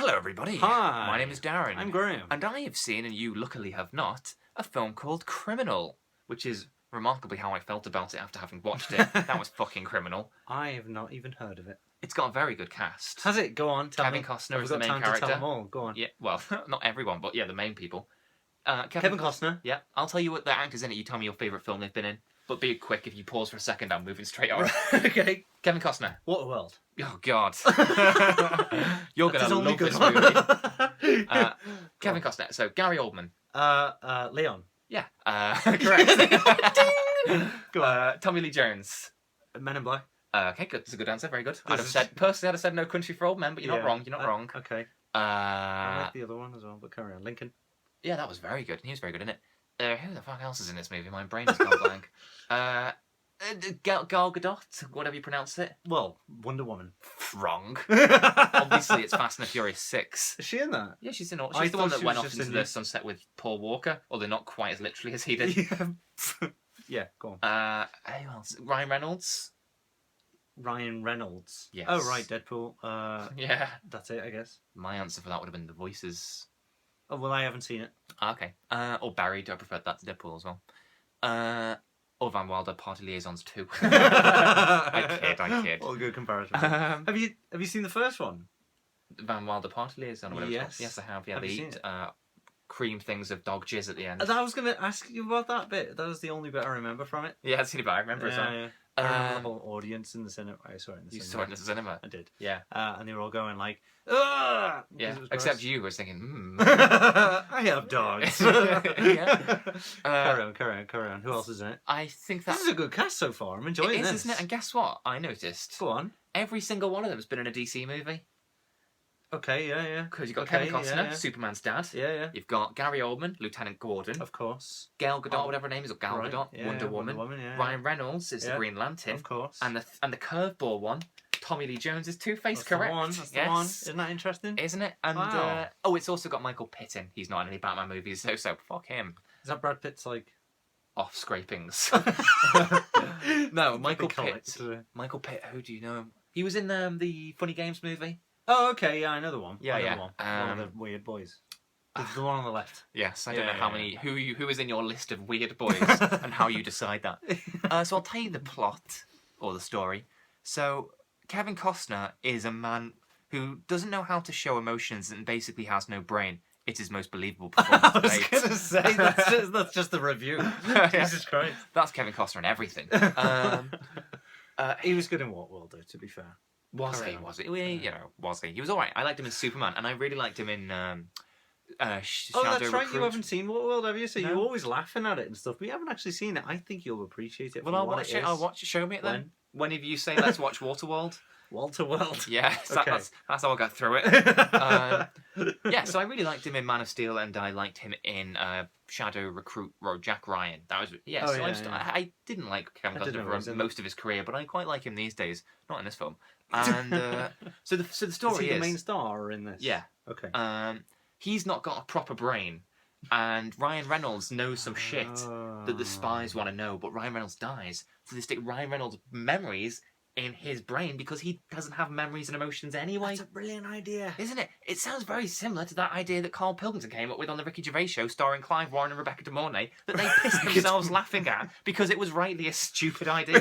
Hello, everybody. Hi. My name is Darren. I'm Graham. And I have seen, and you luckily have not, a film called Criminal, which is remarkably how I felt about it after having watched it. That was fucking criminal. I have not even heard of it. It's got a very good cast. Has it? Go on, tell Kevin me. Costner Have is we the got main time character. to tell them all? Go on. Yeah, well, not everyone, but yeah, the main people. Kevin Costner. Yeah, I'll tell you what the actors in it. You tell me your favourite film they've been in. But be quick, if you pause for a second, I'm moving straight on. Okay. Kevin Costner. What a world. Oh, God. You're going to love this one. movie. Kevin Costner. So, Gary Oldman. Leon. Yeah, correct. Go on. Tommy Lee Jones. Men in Black. Okay, good. That's a good answer. Very good. Personally, I'd have said No Country for Old Men, but you're not wrong. You're not wrong. Okay. I like the other one as well, but carry on. Lincoln. Yeah, that was very good. He was very good in it. Who the fuck else is in this movie? My brain has gone blank. Gal Gadot, whatever you pronounce it. Well, Wonder Woman. Wrong. Obviously, it's Fast and the Furious 6. Is she in that? Yeah, she's in all. She's the one that went off into the sunset with Paul Walker, although not quite as literally as he did. Yeah, go on. Who else? Ryan Reynolds. Ryan Reynolds. Yes. Oh, right, Deadpool. Yeah. That's it, I guess. My answer for that would have been The Voices. Oh, well, I haven't seen it. Okay. Or Barry. I preferred that to Deadpool as well. Or Van Wilder, Party Liaisons 2. I kid. All good comparison. Have you seen the first one? Van Wilder, Party Liaison, or whatever it's called. Yes. Yes, I have. Yeah, Have they you eat seen cream things of dog jizz at the end. I was going to ask you about that bit. That was the only bit I remember from it. Yeah, I've seen it, but I remember as well. Yeah. I remember the whole audience in the cinema. I saw it in the cinema. You saw it in the cinema? I did. Yeah. And they were all going like, ugh! Yeah, except you was thinking, I have dogs. Yeah. Carry on. Who else is in it? I think that... This is a good cast so far. I'm enjoying this. this. Isn't it? And guess what? I noticed. Go on. Every single one of them has been in a DC movie. Okay, yeah. Because you've got Kevin Costner, yeah. Superman's dad. Yeah. You've got Gary Oldman, Lieutenant Gordon. Of course. Gal Gadot, whatever her name is, or Gal Right, Gadot, yeah, Wonder Woman. yeah. Ryan Reynolds is the Green Lantern. Of course. And the curveball one, Tommy Lee Jones is Two-Face, That's correct? That's the one. Isn't that interesting? Isn't it? And wow. It's also got Michael Pitt in. He's not in any Batman movies, so fuck him. Is that Brad Pitt's like... Off scrapings. No, Michael Pitt. Michael Pitt, who do you know? He was in the Funny Games movie. Oh, okay, yeah, I know the one. Yeah. One of the weird boys. The one on the left. Yes, I don't know how many who is in your list of weird boys and how you decide that. So I'll tell you the plot or the story. So Kevin Costner is a man who doesn't know how to show emotions and basically has no brain. It's his most believable performance. I was going to say that's just the review. Jesus Christ, that's Kevin Costner and everything. He was good in Waffle, though. To be fair. Was he? Was he? He was all right. I liked him in Superman, and I really liked him in Shadow that's right. Recruit. You haven't seen Waterworld, have you? So No. you're always laughing at it and stuff, but you haven't actually seen it. I think you'll appreciate it. Well, I'll watch it. I'll watch it. Show me it then. When have you say let's watch Waterworld? Walter World. Yeah, Okay. that's how I got through it. Yeah, so I really liked him in Man of Steel, and I liked him in Shadow Recruit. Jack Ryan. That was I didn't like Kevin Costner for most of his career, but I quite like him these days. Not in this film. And so the story is he the main star in this? Yeah. Okay. He's not got a proper brain, and Ryan Reynolds knows some shit that the spies want to know, but Ryan Reynolds dies, so they stick Ryan Reynolds' memories in his brain because he doesn't have memories and emotions anyway. That's a brilliant idea. Isn't it? It sounds very similar to that idea that Karl Pilkington came up with on the Ricky Gervais Show starring Clive Warren and Rebecca De Mornay that they pissed themselves laughing at because it was rightly a stupid idea.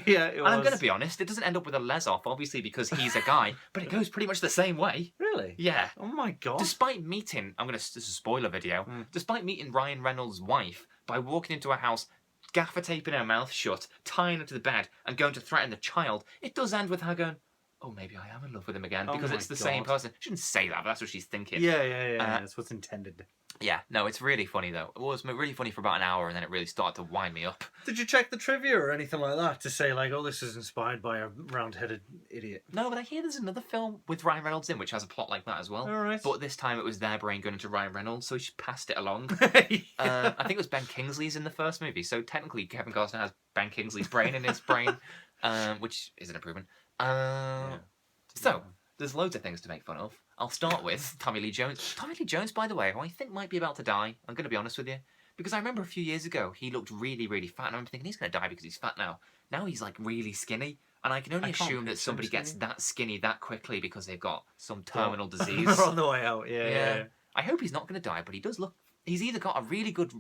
Yeah, it was. And I'm going to be honest, it doesn't end up with a les off, obviously, because he's a guy, but it goes pretty much the same way. Really? Yeah. Oh my god. Despite meeting, this is a spoiler video, despite meeting Ryan Reynolds' wife by walking into a house, gaffer taping her mouth shut, tying her to the bed, and going to threaten the child, it does end with her going, oh, maybe I am in love with him again, because it's the same person. She shouldn't say that, but that's what she's thinking. Yeah. That's what's intended. Yeah, no, it's really funny, though. It was really funny for about an hour, and then it really started to wind me up. Did you check the trivia or anything like that to say, like, oh, this is inspired by a round-headed idiot? No, but I hear there's another film with Ryan Reynolds in, which has a plot like that as well. All right. But this time it was their brain going into Ryan Reynolds, so he just passed it along. Yeah. I think it was Ben Kingsley's in the first movie, so technically Kevin Costner has Ben Kingsley's brain in his brain, which is an improvement. So, there's loads of things to make fun of. I'll start with Tommy Lee Jones. Tommy Lee Jones, by the way, who I think might be about to die. I'm going to be honest with you. Because I remember a few years ago, he looked really, really fat. And I'm thinking, he's going to die because he's fat now. Now he's, like, really skinny. And I can only assume that somebody gets that skinny that quickly because they've got some terminal disease. They're on the way out. Yeah. I hope he's not going to die, but he does look. He's either got a really good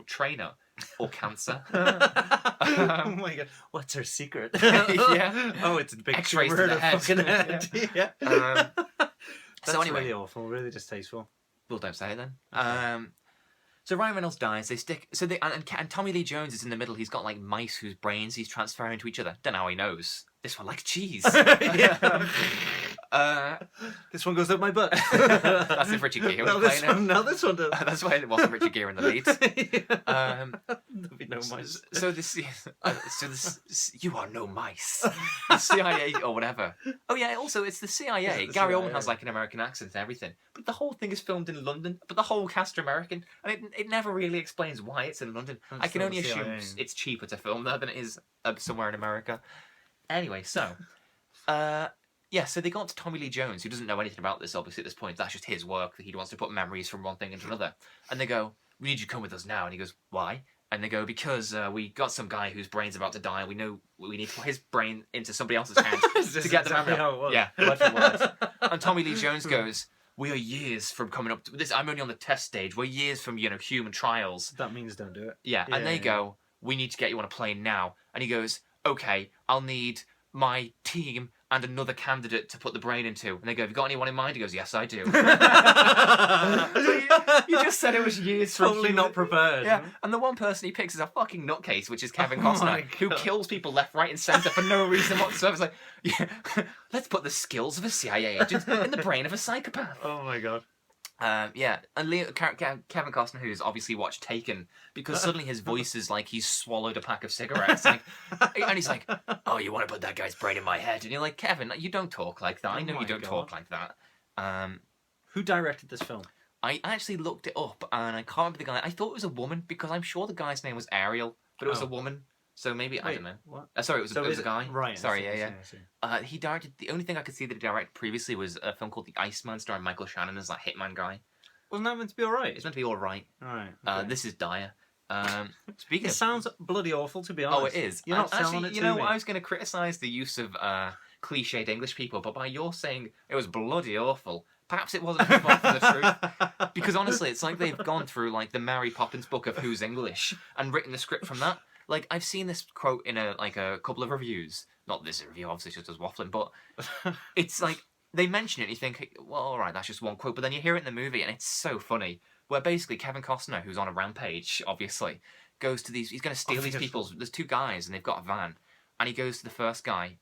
trainer or cancer. Oh my god, what's her secret? Yeah. Oh, it's a big X-rays tumor to the head. fucking head. Yeah. That's So anyway, really awful. Really distasteful. Well, don't say it then. Okay. So Ryan Reynolds dies. They stick. So they and Tommy Lee Jones is in the middle. He's got like mice whose brains he's transferring to each other. Don't know how he knows. This one likes cheese. This one goes up my butt. That's if Richard Gere was playing it. Now this one does. That's why it wasn't Richard Gere in the lead. There'll be no mice. So this, you are no mice. The CIA or whatever. Oh yeah, also it's the CIA. The Gary CIA. Oldman has like an American accent and everything, but the whole thing is filmed in London. But the whole cast are American, and it never really explains why it's in London. That's I can not only the assume CIA. it's cheaper to film there than it is somewhere in America. Anyway, so. Yeah, so they got to Tommy Lee Jones, who doesn't know anything about this, obviously, at this point. That's just his work, that he wants to put memories from one thing into another. And they go, we need you to come with us now. And he goes, why? And they go, because we got some guy whose brain's about to die, and we know we need to put his brain into somebody else's head to get the memory out. Yeah, word for word. And Tommy Lee Jones goes, we are years from coming up to this. I'm only on the test stage. We're years from, human trials. That means don't do it. Yeah, and they go, we need to get you on a plane now. And he goes, okay, I'll need my team and another candidate to put the brain into. And they go, have you got anyone in mind? He goes, yes, I do. So you just said it was years from Totally not prepared. Yeah, and the one person he picks is a fucking nutcase, which is Kevin Oh Costner, my who God. kills people left, right, and centre for no reason whatsoever. It's like, yeah, let's put the skills of a CIA agent in the brain of a psychopath. Oh my god. Yeah, and Kevin Costner, who's obviously watched Taken, because suddenly his voice is like he's swallowed a pack of cigarettes, and he's like, "Oh, you want to put that guy's brain in my head?" And you're like, "Kevin, you don't talk like that. I know Oh you my don't God. talk like that." Who directed this film? I actually looked it up, and I can't remember the guy. I thought it was a woman because I'm sure the guy's name was Ariel, but it was a woman. So maybe I don't know. What? Sorry, it was a guy. Right. Sorry, I see, yeah. I see. He directed. The only thing I could see that he directed previously was a film called The Iceman, starring Michael Shannon as that hitman guy. Wasn't that meant to be alright? It's meant to be all right. Alright. Okay. This is dire. Speaking It of, sounds bloody awful, to be honest. it is. You're not selling actually, it you to know, me. I was going to criticise the use of cliched English people, but by your saying it was bloody awful, perhaps it wasn't far from the truth. Because honestly, it's like they've gone through like the Mary Poppins book of Who's English and written the script from that. Like I've seen this quote in a couple of reviews. Not this review, obviously, it's just us waffling, but it's like they mention it and you think, well, all right, that's just one quote, but then you hear it in the movie and it's so funny. Where basically Kevin Costner, who's on a rampage, obviously, goes to these. He's going to steal these people's. There's two guys and they've got a van, and he goes to the first guy.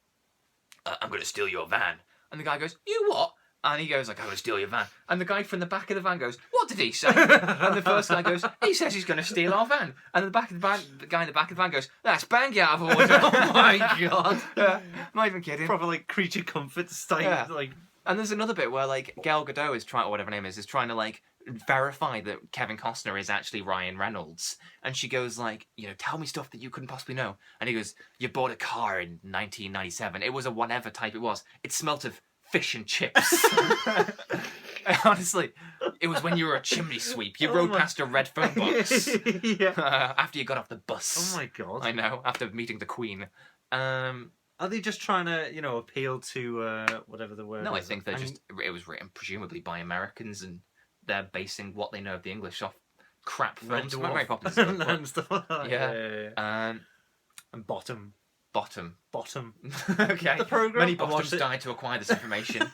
I'm going to steal your van, and the guy goes, "You what?" And he goes like, "I'm going to steal your van," and the guy from the back of the van goes, "What did he say?" And the first guy goes, "He says he's going to steal our van," and the guy in the back of the van goes, "That's bang out of order." Oh my god. Yeah, not even kidding. Proper like creature comfort style. Yeah. Like And there's another bit where like Gal Gadot is trying, or whatever her name is trying to like verify that Kevin Costner is actually Ryan Reynolds, and she goes like, tell me stuff that you couldn't possibly know. And he goes, you bought a car in 1997. It was a whatever type it was. It smelt of fish and chips. Honestly, it was when you were a chimney sweep. You rode past a red phone box yeah. after you got off the bus. Oh my god. I know, after meeting the Queen. Are they just trying to, appeal to whatever the word No, is? I think it was written presumably by Americans, and they're basing what they know of the English off crap films. Mary Poppins stuff, but- and stuff like that. Yeah. And Bottom. Bottom. Okay. The program. Many bottoms died to acquire this information.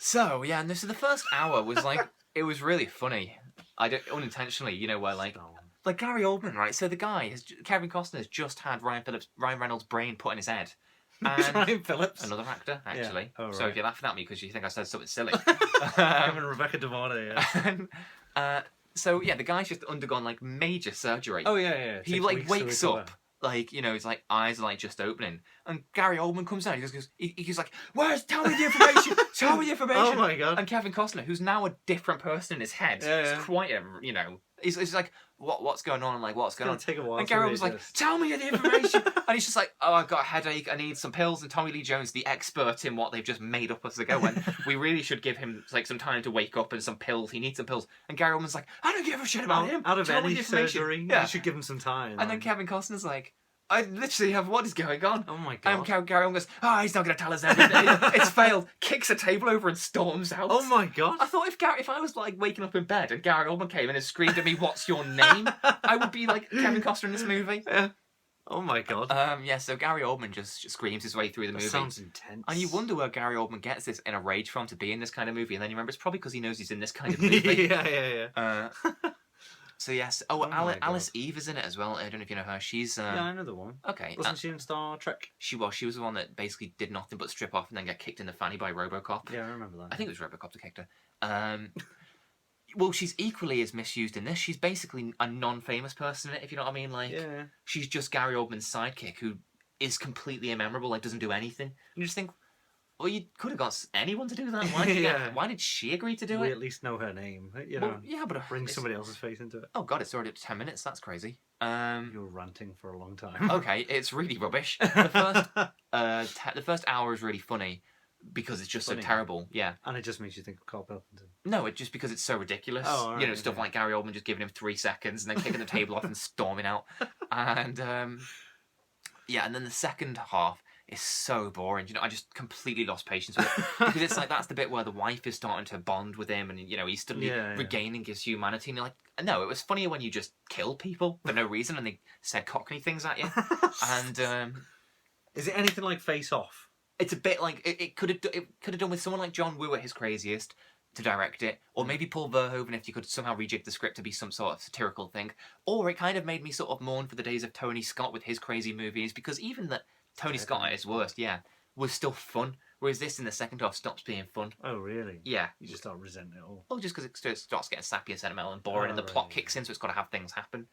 So yeah, and so the first hour was like it was really funny. I don't unintentionally, where like Gary Oldman, right? So the guy Kevin Costner has just had Ryan Reynolds' brain put in his head. And Ryan Phillips. another actor, actually. Yeah. Oh, So right. if you're laughing at me because you think I said something silly. Him and Rebecca De Mornay, yeah. So yeah, the guy's just undergone like major surgery. Oh yeah. He 6 like weeks to wakes recover. up, like his like eyes are like just opening, and Gary Oldman comes out. He's like, tell me the information, tell me the information. Oh my god. And Kevin Costner, who's now a different person in his head, Yeah. is quite a he's like, what's going on? And like, what's going on? It's gonna take a while. And to Gary was like, readjust. tell me the information. And he's just like, oh, I've got a headache. I need some pills. And Tommy Lee Jones, the expert in what they've just made up as they go, when we really should give him like some time to wake up and some pills. He needs some pills. And Gary Oldman's like, I don't give a shit about him. Out of Tell me any the information. surgery, Yeah. you should give him some time. And then Kevin Costner's like, I literally have, what is going on? Oh my god. Gary Oldman goes, oh, he's not going to tell us everything. It's failed. Kicks a table over and storms out. Oh my god. I thought if I was like waking up in bed and Gary Oldman came in and screamed at me, "What's your name?" I would be like Kevin Costner in this movie. Yeah. Oh my god. So Gary Oldman just screams his way through the movie. Sounds intense. And you wonder where Gary Oldman gets this in a rage from to be in this kind of movie, and then you remember it's probably because he knows he's in this kind of movie. yeah. So yes. Alice Eve is in it as well. I don't know if you know her. She's yeah, I know the one. Okay. Wasn't she in Star Trek? She was. She was the one that basically did nothing but strip off and then get kicked in the fanny by RoboCop. Yeah, I remember that. I think it was RoboCop that kicked her. Well, she's equally as misused in this. She's basically a non-famous person in it, if you know what I mean. Like, yeah. She's just Gary Oldman's sidekick who is completely immemorable, like doesn't do anything. And you just think, well, you could have got anyone to do that. Why did she agree to do it? We at least know her name, you know. Well, yeah, but bring somebody else's face into it. Oh god, it's already up to 10 minutes. That's crazy. You're ranting for a long time. Okay, it's really rubbish. The first hour is really funny because it's just so terrible. Yeah. And it just makes you think of Karl Pilkington. No, it's just because it's so ridiculous. Oh, right, stuff like Gary Oldman just giving him 3 seconds and then kicking the table off and storming out. And and then the second half is so boring. I just completely lost patience with it because it's like that's the bit where the wife is starting to bond with him, and he's suddenly regaining his humanity. And you're like, no, it was funnier when you just killed people for no reason and they said Cockney things at you. And is it anything like Face Off? It's a bit like it could have done with someone like John Woo at his craziest to direct it, or maybe Paul Verhoeven if you could somehow rejig the script to be some sort of satirical thing. Or it kind of made me sort of mourn for the days of Tony Scott with his crazy movies, because even that Tony Scott at his worst, was still fun. Whereas this in the second half stops being fun. Oh, really? Yeah. You just start resenting it all. Well, just because it starts getting sappy and sentimental and boring, and the plot kicks in, so it's got to have things happen.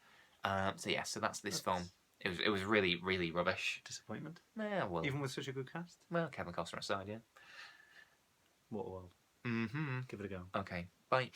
So that's this film. It was really, really rubbish. Disappointment? Yeah, well. Even with such a good cast? Well, Kevin Costner aside, yeah. What a world. Mm-hmm. Give it a go. Okay, bye.